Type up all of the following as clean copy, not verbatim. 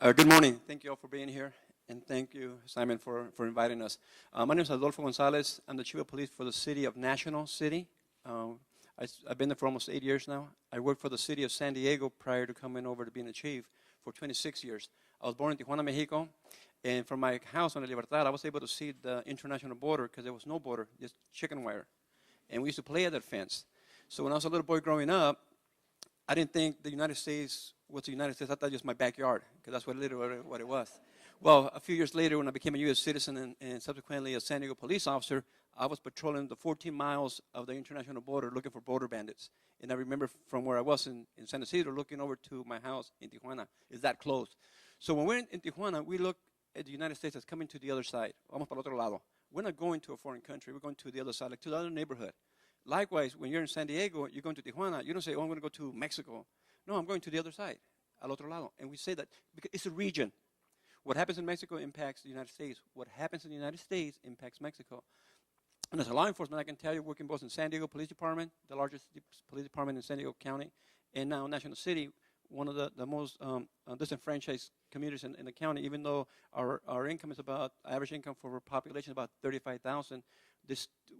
Good morning. Thank you all for being here, and thank you, Simon, for inviting us. My name is Adolfo Gonzales. I'm the Chief of Police for the City of National City. I've been there for almost 8 years now. I worked for the City of San Diego prior to coming over to being a chief for 26 years. I was born in Tijuana, Mexico, and from my house on La Libertad, I was able to see the international border because there was no border, just chicken wire. And we used to play at that fence. So when I was a little boy growing up, I didn't think the United States was the United States. I thought it was my backyard, because that's literally what it was. Well, a few years later, when I became a U.S. citizen and subsequently a San Diego police officer, I was patrolling the 14 miles of the international border looking for border bandits. And I remember from where I was in San Isidro looking over to my house in Tijuana. It's that close. So when we're in Tijuana, we look at the United States as coming to the other side. Vamos para el otro lado. We're not going to a foreign country. We're going to the other side, like to the other neighborhood. Likewise, when you're in San Diego, you're going to Tijuana, you don't say, oh, I'm going to go to Mexico. No, I'm going to the other side, al otro lado. And we say that because it's a region. What happens in Mexico impacts the United States. What happens in the United States impacts Mexico. And as a law enforcement, I can tell you, working both in San Diego Police Department, the largest police department in San Diego County, and now National City, one of the most disenfranchised communities in the county, even though our income is about, average income for our population is about 35,000,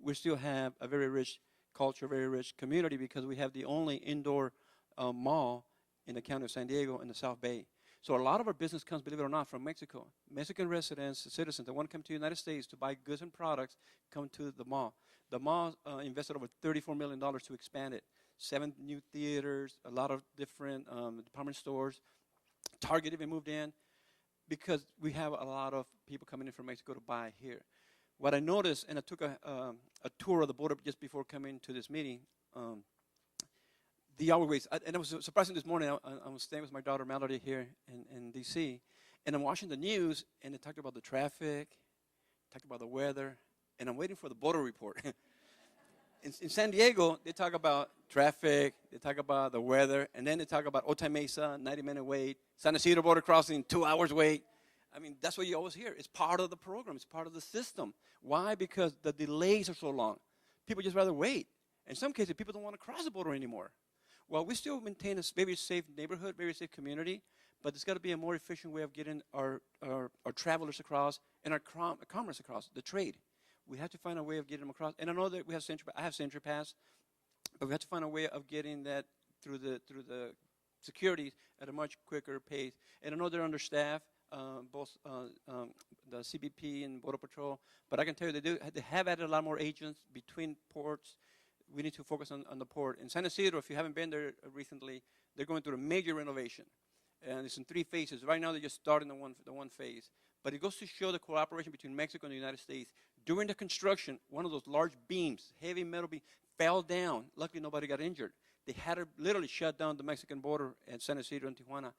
we still have a very rich culture, very rich community, because we have the only indoor mall in the county of San Diego in the South Bay. So a lot of our business comes, believe it or not, from Mexico. Mexican residents, citizens that want to come to the United States to buy goods and products come to the mall. The mall invested over $34 million to expand it. 7 new theaters, a lot of different department stores. Target even moved in because we have a lot of people coming in from Mexico to buy here. What I noticed, and I took a tour of the border just before coming to this meeting, the hour waits. And it was surprising this morning. I was staying with my daughter Melody here in D.C., and I'm watching the news, and they talked about the traffic, talked about the weather, and I'm waiting for the border report. In San Diego, they talk about traffic, they talk about the weather, and then they talk about Otay Mesa, 90-minute wait, San Isidro border crossing, 2 hours wait. I mean, that's what you always hear. It's part of the program. It's part of the system. Why? Because the delays are so long. People just rather wait. In some cases, people don't want to cross the border anymore. Well, we still maintain a very safe neighborhood, very safe community, but there's got to be a more efficient way of getting our travelers across and our commerce across, the trade. We have to find a way of getting them across. And I know that we have I have Century Pass, but we have to find a way of getting that through the security at a much quicker pace. And I know they're understaffed, both the CBP and Border Patrol, but I can tell you they have added a lot more agents between ports. We need to focus on the port. In San Isidro, if you haven't been there recently, they're going through a major renovation. And it's in 3 phases. Right now, they're just starting the one phase. But it goes to show the cooperation between Mexico and the United States. During the construction, one of those large beams, heavy metal beam, fell down. Luckily, nobody got injured. They had to literally shut down the Mexican border at San Isidro and Tijuana.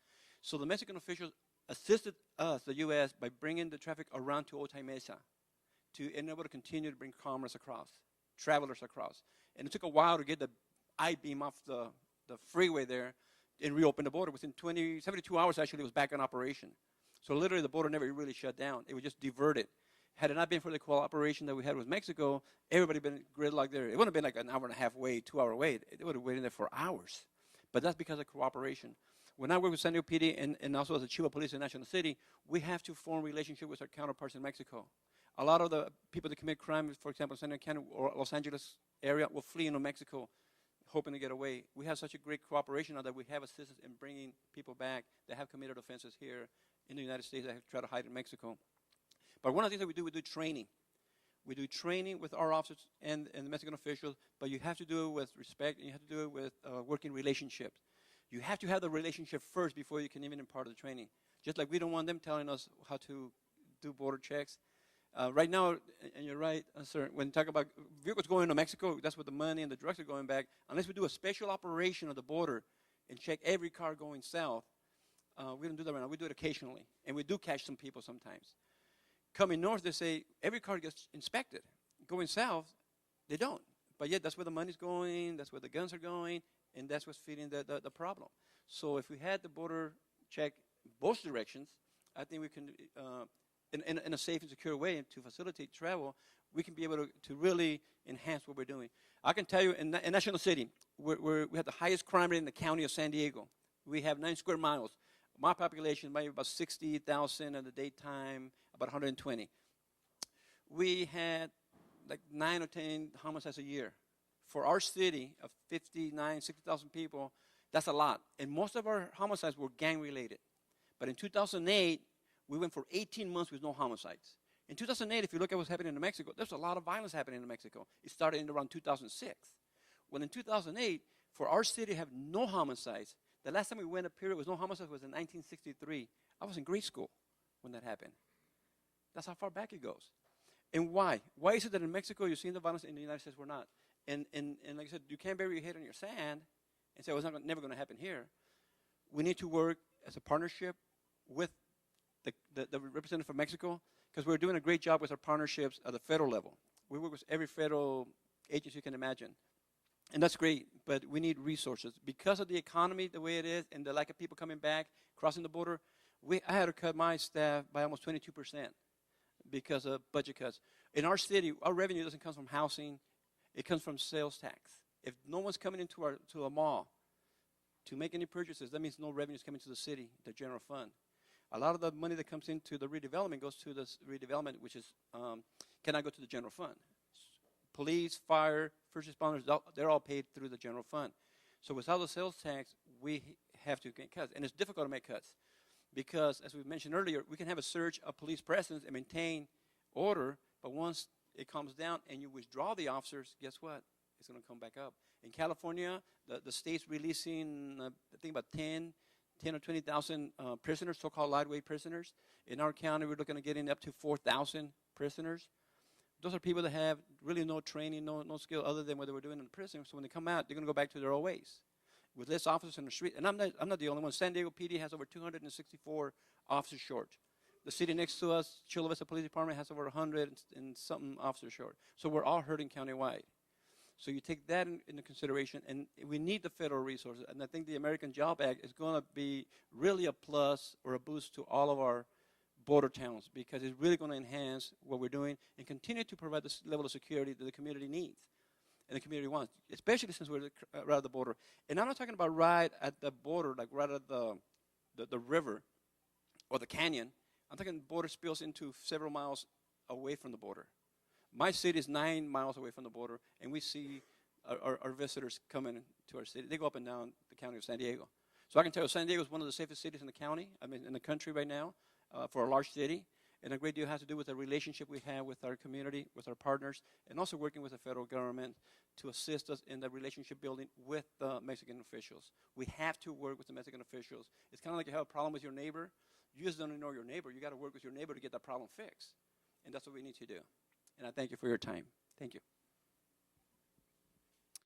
So the Mexican officials assisted us, the U.S., by bringing the traffic around to Otay Mesa to enable to continue to bring commerce across, travelers across. And it took a while to get the I-beam off the freeway there and reopen the border. Within 72 hours, actually, it was back in operation. So literally, the border never really shut down. It was just diverted. Had it not been for the cooperation that we had with Mexico, everybody would have been gridlocked there. It wouldn't have been like an hour and a half wait, 2 hour wait. It would have waited there for hours. But that's because of cooperation. When I work with San Diego PD and also as a chief of police in National City, we have to form relationship with our counterparts in Mexico. A lot of the people that commit crime, for example, San Diego County or Los Angeles area, will flee into Mexico, hoping to get away. We have such a great cooperation now that we have assistance in bringing people back that have committed offenses here in the United States that have tried to hide in Mexico. But one of the things that we do training. We do training with our officers and the Mexican officials, but you have to do it with respect, and you have to do it with working relationships. You have to have the relationship first before you can even impart the training. Just like we don't want them telling us how to do border checks. Right now, and you're right, sir, when you talk about vehicles going to Mexico, that's where the money and the drugs are going back. Unless we do a special operation of the border and check every car going south, we don't do that right now. We do it occasionally, and we do catch some people sometimes. Coming north, they say every car gets inspected. Going south, they don't. But yet, that's where the money's going, that's where the guns are going, and that's what's feeding the problem. So if we had the border check both directions, I think we can, in a safe and secure way to facilitate travel, we can be able to really enhance what we're doing. I can tell you, in National City, we have the highest crime rate in the county of San Diego. We have 9 square miles. My population, maybe about 60,000 in the daytime, about 120. We had like 9 or 10 homicides a year. For our city of 59, 60,000 people, that's a lot. And most of our homicides were gang-related. But in 2008, we went for 18 months with no homicides. In 2008, if you look at what's happening in Mexico, there's a lot of violence happening in Mexico. It started in around 2006. Well, in 2008, for our city to have no homicides, the last time we went a period with no homicides was in 1963. I was in grade school when that happened. That's how far back it goes. And why? Why is it that in Mexico you're seeing the violence, in the United States we're not? And like I said, you can't bury your head on your sand and say, well, it's never going to happen here. We need to work as a partnership with the representative from Mexico, because we're doing a great job with our partnerships at the federal level. We work with every federal agency you can imagine. And that's great, but we need resources. Because of the economy the way it is and the lack of people coming back, crossing the border, I had to cut my staff by almost 22% because of budget cuts. In our city, our revenue doesn't come from housing. It comes from sales tax. If no one's coming into to a mall to make any purchases, that means no revenue is coming to the city, the general fund. A lot of the money that comes into the redevelopment goes to this redevelopment, which is cannot go to the general fund. Police, fire, first responders, they're all paid through the general fund. So without the sales tax, we have to get cuts. And it's difficult to make cuts because, as we mentioned earlier, we can have a surge of police presence and maintain order, but once it comes down and you withdraw the officers, guess what? It's going to come back up. In California, the state's releasing, I think, about 10 or 20,000 prisoners, so-called lightweight prisoners. In our county, we're looking at getting up to 4,000 prisoners. Those are people that have really no training, no skill other than what they were doing in the prison. So when they come out, they're going to go back to their old ways with less officers in the street. And I'm not the only one. San Diego PD has over 264 officers short. The city next to us, Chula Vista Police Department, has over 100 and something officers short. So we're all hurting countywide. So you take that into consideration, and we need the federal resources. And I think the American Job Act is going to be really a plus or a boost to all of our border towns, because it's really going to enhance what we're doing and continue to provide this level of security that the community needs and the community wants, especially since we're right at the border. And I'm not talking about right at the border, like right at the river or the canyon. I'm talking the border spills into several miles away from the border. My city is 9 miles away from the border, and we see our visitors coming to our city. They go up and down the county of San Diego. So I can tell you San Diego is one of the safest cities in the county, in the country right now, for a large city. And a great deal has to do with the relationship we have with our community, with our partners, and also working with the federal government to assist us in the relationship building with the Mexican officials. We have to work with the Mexican officials. It's kind of like you have a problem with your neighbor. You just don't ignore your neighbor. You got to work with your neighbor to get that problem fixed. And that's what we need to do. And I thank you for your time. Thank you.